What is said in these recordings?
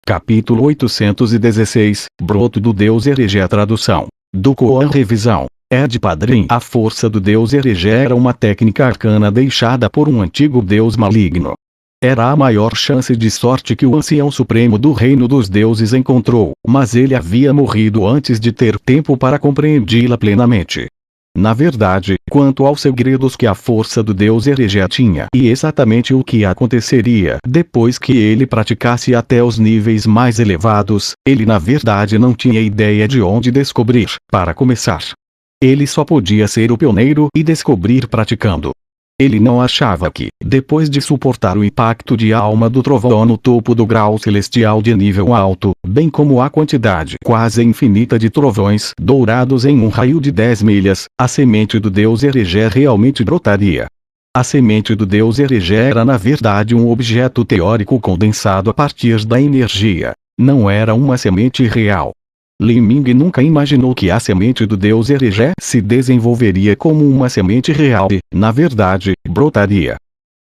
Capítulo 816, Broto do Deus Herege. A tradução do Koan. Revisão Ed Padrim. A força do Deus Herege era uma técnica arcana deixada por um antigo deus maligno. Era a maior chance de sorte que o ancião supremo do reino dos deuses encontrou, mas ele havia morrido antes de ter tempo para compreendê-la plenamente. Na verdade, quanto aos segredos que a força do Deus Herege tinha e exatamente o que aconteceria depois que ele praticasse até os níveis mais elevados, ele na verdade não tinha ideia de onde descobrir. Para começar, ele só podia ser o pioneiro e descobrir praticando. Ele não achava que, depois de suportar o impacto de alma do trovão no topo do grau celestial de nível alto, bem como a quantidade quase infinita de trovões dourados em um raio de 10 milhas, a semente do Deus Herege realmente brotaria. A semente do Deus Herege era na verdade um objeto teórico condensado a partir da energia. Não era uma semente real. Li Ming nunca imaginou que a semente do Deus Herege se desenvolveria como uma semente real e, na verdade, brotaria.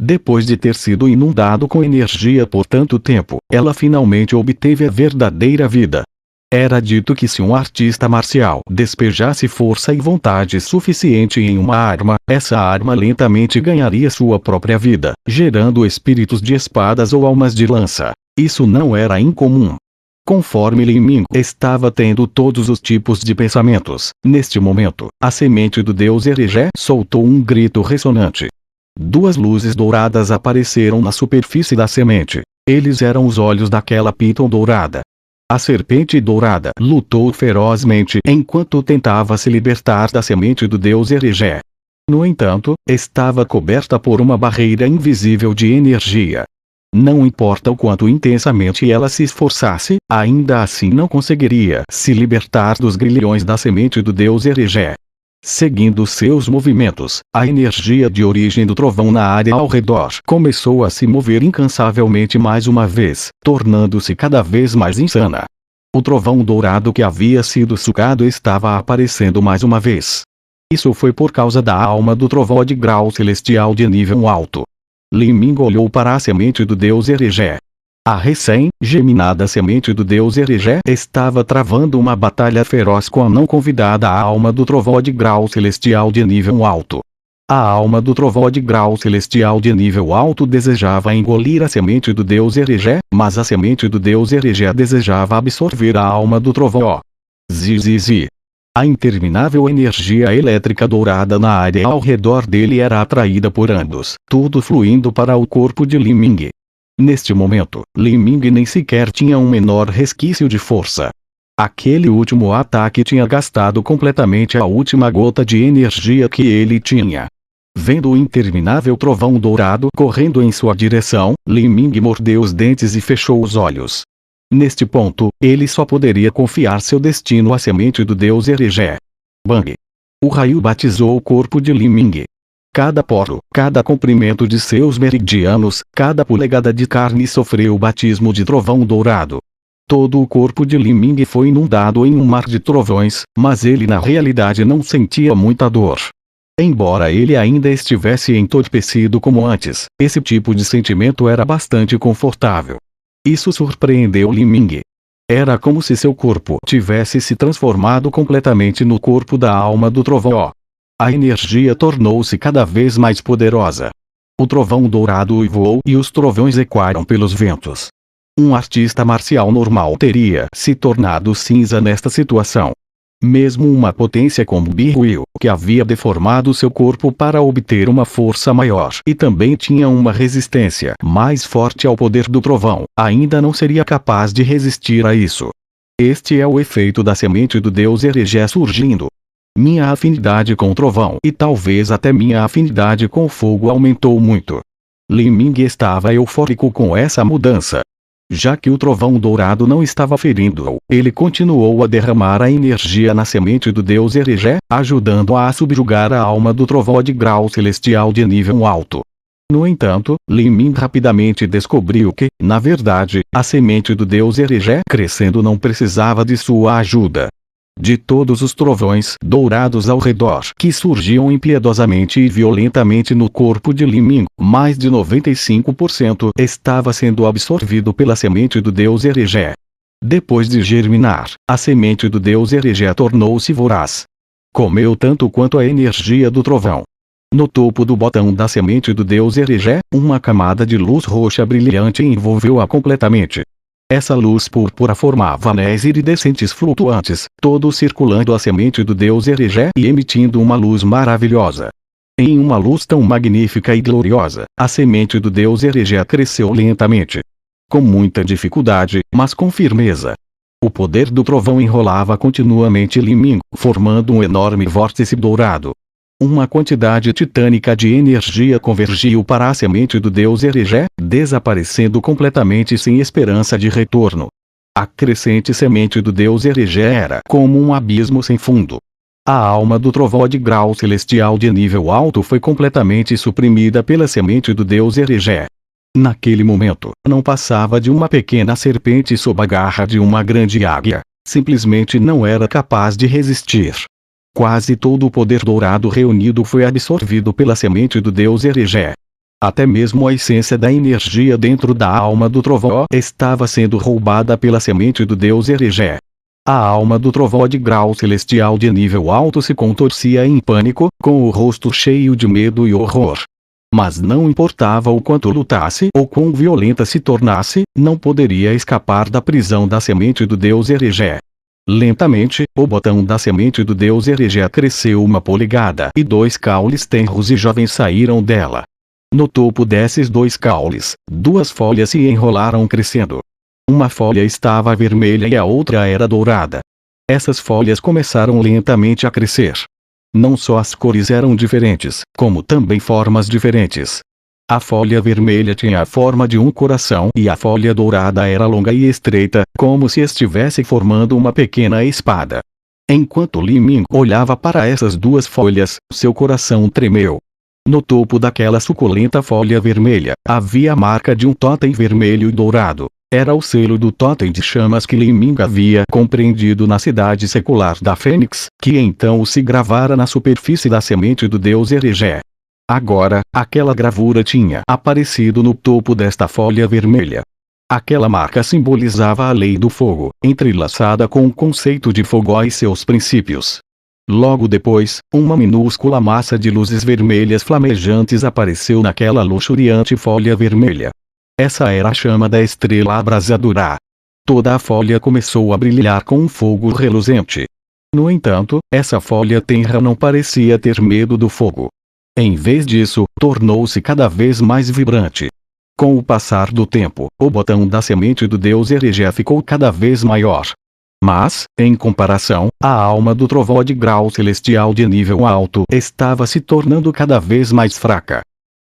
Depois de ter sido inundado com energia por tanto tempo, ela finalmente obteve a verdadeira vida. Era dito que se um artista marcial despejasse força e vontade suficiente em uma arma, essa arma lentamente ganharia sua própria vida, gerando espíritos de espadas ou almas de lança. Isso não era incomum. Conforme Li Ming estava tendo todos os tipos de pensamentos, neste momento, a semente do Deus Herege soltou um grito ressonante. Duas luzes douradas apareceram na superfície da semente. Eles eram os olhos daquela Piton dourada. A serpente dourada lutou ferozmente enquanto tentava se libertar da semente do Deus Herege. No entanto, estava coberta por uma barreira invisível de energia. Não importa o quanto intensamente ela se esforçasse, ainda assim não conseguiria se libertar dos grilhões da semente do Deus Herege. Seguindo seus movimentos, a energia de origem do trovão na área ao redor começou a se mover incansavelmente mais uma vez, tornando-se cada vez mais insana. O trovão dourado que havia sido sugado estava aparecendo mais uma vez. Isso foi por causa da alma do trovão de grau celestial de nível alto. Li Ming olhou para a semente do Deus Herege. A recém-geminada semente do Deus Herege estava travando uma batalha feroz com a não convidada alma do trovão de grau celestial de nível alto. A alma do trovão de grau celestial de nível alto desejava engolir a semente do Deus Herege, mas a semente do Deus Herege desejava absorver a alma do trovão. Zizizi. A interminável energia elétrica dourada na área ao redor dele era atraída por ambos, tudo fluindo para o corpo de Li Ming. Neste momento, Li Ming nem sequer tinha um menor resquício de força. Aquele último ataque tinha gastado completamente a última gota de energia que ele tinha. Vendo o interminável trovão dourado correndo em sua direção, Li Ming mordeu os dentes e fechou os olhos. Neste ponto, ele só poderia confiar seu destino à semente do Deus Herege. Bang! O raio batizou o corpo de Li Ming. Cada poro, cada comprimento de seus meridianos, cada polegada de carne sofreu o batismo de trovão dourado. Todo o corpo de Li Ming foi inundado em um mar de trovões, mas ele na realidade não sentia muita dor. Embora ele ainda estivesse entorpecido como antes, esse tipo de sentimento era bastante confortável. Isso surpreendeu Li Ming. Era como se seu corpo tivesse se transformado completamente no corpo da alma do trovão. A energia tornou-se cada vez mais poderosa. O trovão dourado uivou e os trovões ecoaram pelos ventos. Um artista marcial normal teria se tornado cinza nesta situação. Mesmo uma potência como Bihuil, que havia deformado seu corpo para obter uma força maior e também tinha uma resistência mais forte ao poder do trovão, ainda não seria capaz de resistir a isso. Este é o efeito da semente do Deus Herege surgindo. Minha afinidade com o trovão e talvez até minha afinidade com o fogo aumentou muito. Li Ming estava eufórico com essa mudança. Já que o trovão dourado não estava ferindo-o, ele continuou a derramar a energia na semente do Deus Herege, ajudando-a a subjugar a alma do trovão de grau celestial de nível alto. No entanto, Li Ming rapidamente descobriu que, na verdade, a semente do Deus Herege crescendo não precisava de sua ajuda. De todos os trovões dourados ao redor que surgiam impiedosamente e violentamente no corpo de Li Ming, mais de 95% estava sendo absorvido pela semente do deus Eregé. Depois de germinar, a semente do deus Eregé tornou-se voraz. Comeu tanto quanto a energia do trovão. No topo do botão da semente do deus Eregé, uma camada de luz roxa brilhante envolveu-a completamente. Essa luz púrpura formava anéis iridescentes flutuantes, todos circulando a semente do deus Eregé e emitindo uma luz maravilhosa. Em uma luz tão magnífica e gloriosa, a semente do deus Eregé cresceu lentamente. Com muita dificuldade, mas com firmeza. O poder do trovão enrolava continuamente Li Ming, formando um enorme vórtice dourado. Uma quantidade titânica de energia convergiu para a semente do deus Eregé, desaparecendo completamente sem esperança de retorno. A crescente semente do deus Eregé era como um abismo sem fundo. A alma do trovão de grau celestial de nível alto foi completamente suprimida pela semente do deus Eregé. Naquele momento, não passava de uma pequena serpente sob a garra de uma grande águia. Simplesmente não era capaz de resistir. Quase todo o poder dourado reunido foi absorvido pela semente do deus Eregé. Até mesmo a essência da energia dentro da alma do trovão estava sendo roubada pela semente do deus Eregé. A alma do trovão de grau celestial de nível alto se contorcia em pânico, com o rosto cheio de medo e horror. Mas não importava o quanto lutasse ou quão violenta se tornasse, não poderia escapar da prisão da semente do deus Eregé. Lentamente, o botão da semente do deus Eregé cresceu 1 polegada e 2 caules tenros e jovens saíram dela. No topo desses 2 caules, 2 folhas se enrolaram crescendo. Uma folha estava vermelha e a outra era dourada. Essas folhas começaram lentamente a crescer. Não só as cores eram diferentes, como também formas diferentes. A folha vermelha tinha a forma de um coração e a folha dourada era longa e estreita, como se estivesse formando uma pequena espada. Enquanto Li Ming olhava para essas 2 folhas, seu coração tremeu. No topo daquela suculenta folha vermelha, havia a marca de um totem vermelho e dourado. Era o selo do totem de chamas que Li Ming havia compreendido na cidade secular da Fênix, que então se gravara na superfície da semente do deus Eregé. Agora, aquela gravura tinha aparecido no topo desta folha vermelha. Aquela marca simbolizava a lei do fogo, entrelaçada com o conceito de fogo e seus princípios. Logo depois, uma minúscula massa de luzes vermelhas flamejantes apareceu naquela luxuriante folha vermelha. Essa era a chama da estrela abrasadora. Toda a folha começou a brilhar com um fogo reluzente. No entanto, essa folha tenra não parecia ter medo do fogo. Em vez disso, tornou-se cada vez mais vibrante. Com o passar do tempo, o botão da semente do deus Eregé ficou cada vez maior. Mas, em comparação, a alma do trovão de grau celestial de nível alto estava se tornando cada vez mais fraca.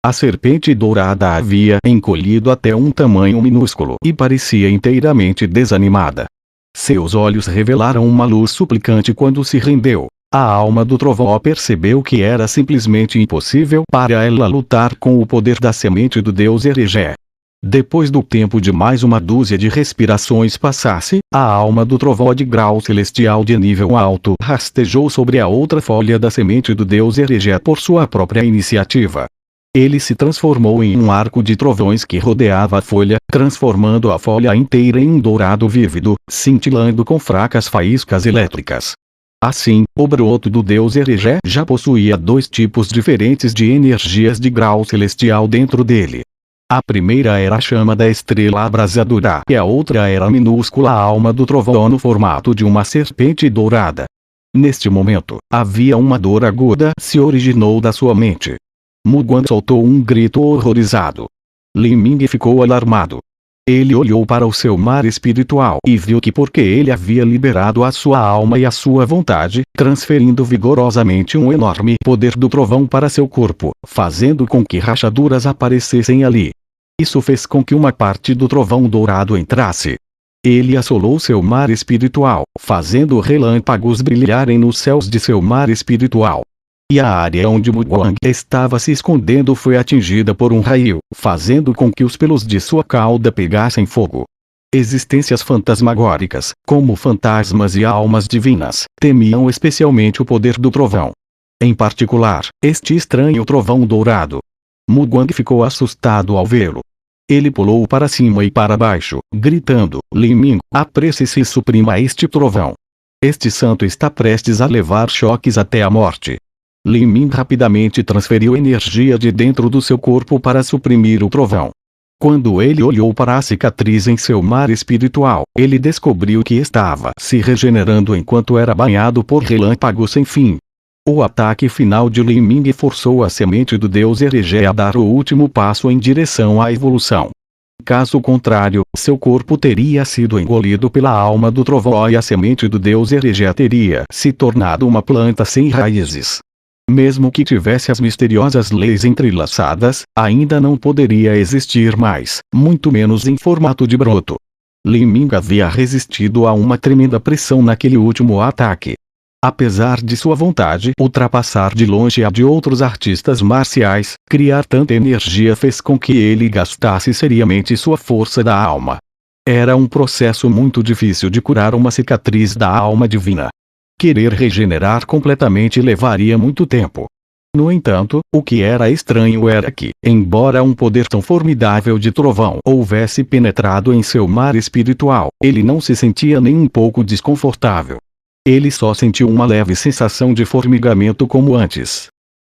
A serpente dourada havia encolhido até um tamanho minúsculo e parecia inteiramente desanimada. Seus olhos revelaram uma luz suplicante quando se rendeu. A alma do trovão percebeu que era simplesmente impossível para ela lutar com o poder da semente do deus Eregé. Depois do tempo de mais uma dúzia de respirações passasse, a alma do trovão de grau celestial de nível alto rastejou sobre a outra folha da semente do deus Eregé por sua própria iniciativa. Ele se transformou em um arco de trovões que rodeava a folha, transformando a folha inteira em um dourado vívido, cintilando com fracas faíscas elétricas. Assim, o broto do deus Eregé já possuía 2 tipos diferentes de energias de grau celestial dentro dele. A primeira era a chama da estrela abrasadora e a outra era a minúscula alma do trovão no formato de uma serpente dourada. Neste momento, havia uma dor aguda se originou da sua mente. Mugwan soltou um grito horrorizado. Li Ming ficou alarmado. Ele olhou para o seu mar espiritual e viu que porque ele havia liberado a sua alma e a sua vontade, transferindo vigorosamente um enorme poder do trovão para seu corpo, fazendo com que rachaduras aparecessem ali. Isso fez com que uma parte do trovão dourado entrasse. Ele assolou seu mar espiritual, fazendo relâmpagos brilharem nos céus de seu mar espiritual. E a área onde Mugwan estava se escondendo foi atingida por um raio, fazendo com que os pelos de sua cauda pegassem fogo. Existências fantasmagóricas, como fantasmas e almas divinas, temiam especialmente o poder do trovão. Em particular, este estranho trovão dourado. Mugwang ficou assustado ao vê-lo. Ele pulou para cima e para baixo, gritando: Lin Ming, apresse-se e suprima este trovão. Este santo está prestes a levar choques até a morte. Lin Ming rapidamente transferiu energia de dentro do seu corpo para suprimir o trovão. Quando ele olhou para a cicatriz em seu mar espiritual, ele descobriu que estava se regenerando enquanto era banhado por relâmpagos sem fim. O ataque final de Lin Ming forçou a semente do deus Herege a dar o último passo em direção à evolução. Caso contrário, seu corpo teria sido engolido pela alma do trovão e a semente do deus Herege teria se tornado uma planta sem raízes. Mesmo que tivesse as misteriosas leis entrelaçadas, ainda não poderia existir mais, muito menos em formato de broto. Lin Ming havia resistido a uma tremenda pressão naquele último ataque. Apesar de sua vontade ultrapassar de longe a de outros artistas marciais, criar tanta energia fez com que ele gastasse seriamente sua força da alma. Era um processo muito difícil de curar uma cicatriz da alma divina. Querer regenerar completamente levaria muito tempo. No entanto, o que era estranho era que, embora um poder tão formidável de trovão houvesse penetrado em seu mar espiritual, ele não se sentia nem um pouco desconfortável. Ele só sentiu uma leve sensação de formigamento como antes.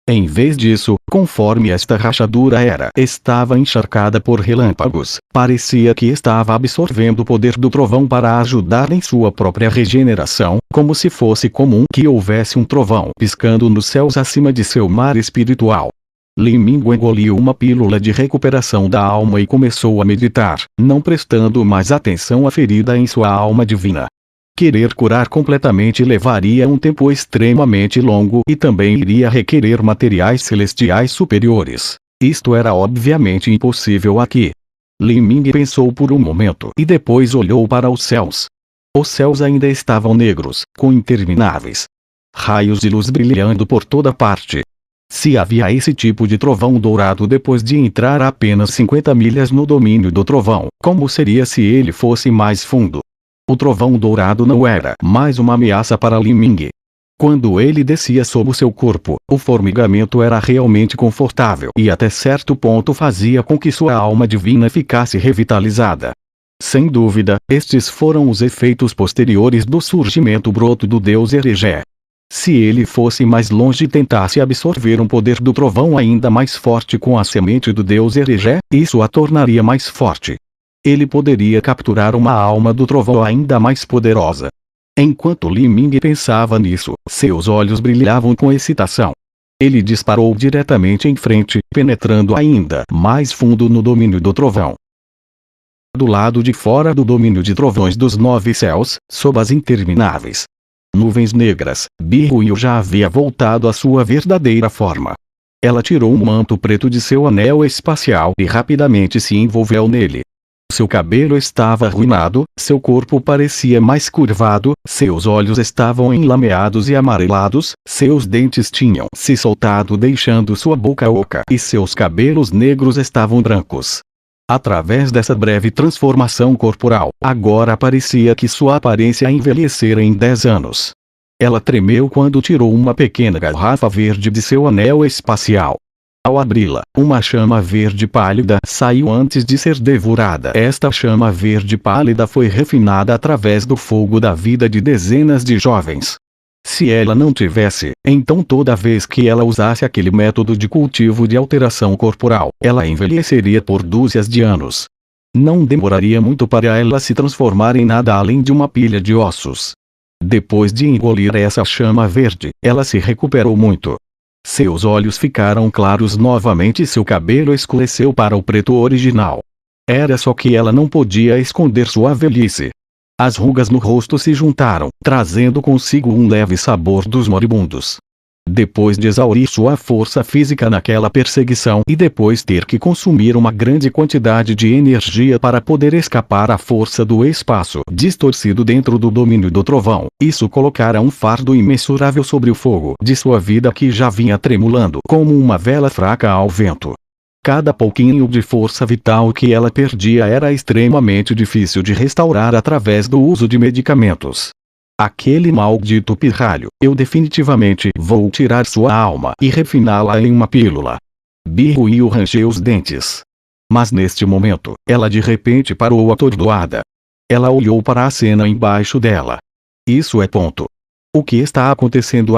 Em vez disso, conforme esta rachadura estava encharcada por relâmpagos, parecia que estava absorvendo o poder do trovão para ajudar em sua própria regeneração, como se fosse comum que houvesse um trovão piscando nos céus acima de seu mar espiritual. Lin Ming engoliu uma pílula de recuperação da alma e começou a meditar, não prestando mais atenção à ferida em sua alma divina. Querer curar completamente levaria um tempo extremamente longo e também iria requerer materiais celestiais superiores. Isto era obviamente impossível aqui. Lin Ming pensou por um momento e depois olhou para os céus. Os céus ainda estavam negros, com intermináveis raios de luz brilhando por toda parte. Se havia esse tipo de trovão dourado depois de entrar a apenas 50 milhas no domínio do trovão, como seria se ele fosse mais fundo? O trovão dourado não era mais uma ameaça para Lin Ming. Quando ele descia sob o seu corpo, o formigamento era realmente confortável e até certo ponto fazia com que sua alma divina ficasse revitalizada. Sem dúvida, estes foram os efeitos posteriores do surgimento broto do deus Herege. Se ele fosse mais longe e tentasse absorver um poder do trovão ainda mais forte com a semente do deus Herege, isso a tornaria mais forte. Ele poderia capturar uma alma do trovão ainda mais poderosa. Enquanto Lin Ming pensava nisso, seus olhos brilhavam com excitação. Ele disparou diretamente em frente, penetrando ainda mais fundo no domínio do trovão. Do lado de fora do domínio de trovões dos 9 céus, sob as intermináveis nuvens negras, Birryu já havia voltado à sua verdadeira forma. Ela tirou um manto preto de seu anel espacial e rapidamente se envolveu nele. Seu cabelo estava arruinado, seu corpo parecia mais curvado, seus olhos estavam enlameados e amarelados, seus dentes tinham se soltado deixando sua boca oca e seus cabelos negros estavam brancos. Através dessa breve transformação corporal, agora parecia que sua aparência envelhecera em 10 anos. Ela tremeu quando tirou uma pequena garrafa verde de seu anel espacial. Ao abri-la, uma chama verde pálida saiu antes de ser devorada. Esta chama verde pálida foi refinada através do fogo da vida de dezenas de jovens. Se ela não tivesse, então toda vez que ela usasse aquele método de cultivo de alteração corporal, ela envelheceria por dúzias de anos. Não demoraria muito para ela se transformar em nada além de uma pilha de ossos. Depois de engolir essa chama verde, ela se recuperou muito. Seus olhos ficaram claros novamente e seu cabelo escureceu para o preto original. Era só que ela não podia esconder sua velhice. As rugas no rosto se juntaram, trazendo consigo um leve sabor dos moribundos. Depois de exaurir sua força física naquela perseguição e depois ter que consumir uma grande quantidade de energia para poder escapar à força do espaço distorcido dentro do domínio do trovão, isso colocara um fardo imensurável sobre o fogo de sua vida que já vinha tremulando como uma vela fraca ao vento. Cada pouquinho de força vital que ela perdia era extremamente difícil de restaurar através do uso de medicamentos. Aquele maldito pirralho, eu definitivamente vou tirar sua alma e refiná-la em uma pílula. Birruiu rangeu os dentes. Mas neste momento, ela de repente parou atordoada. Ela olhou para a cena embaixo dela. Isso é ponto. O que está acontecendo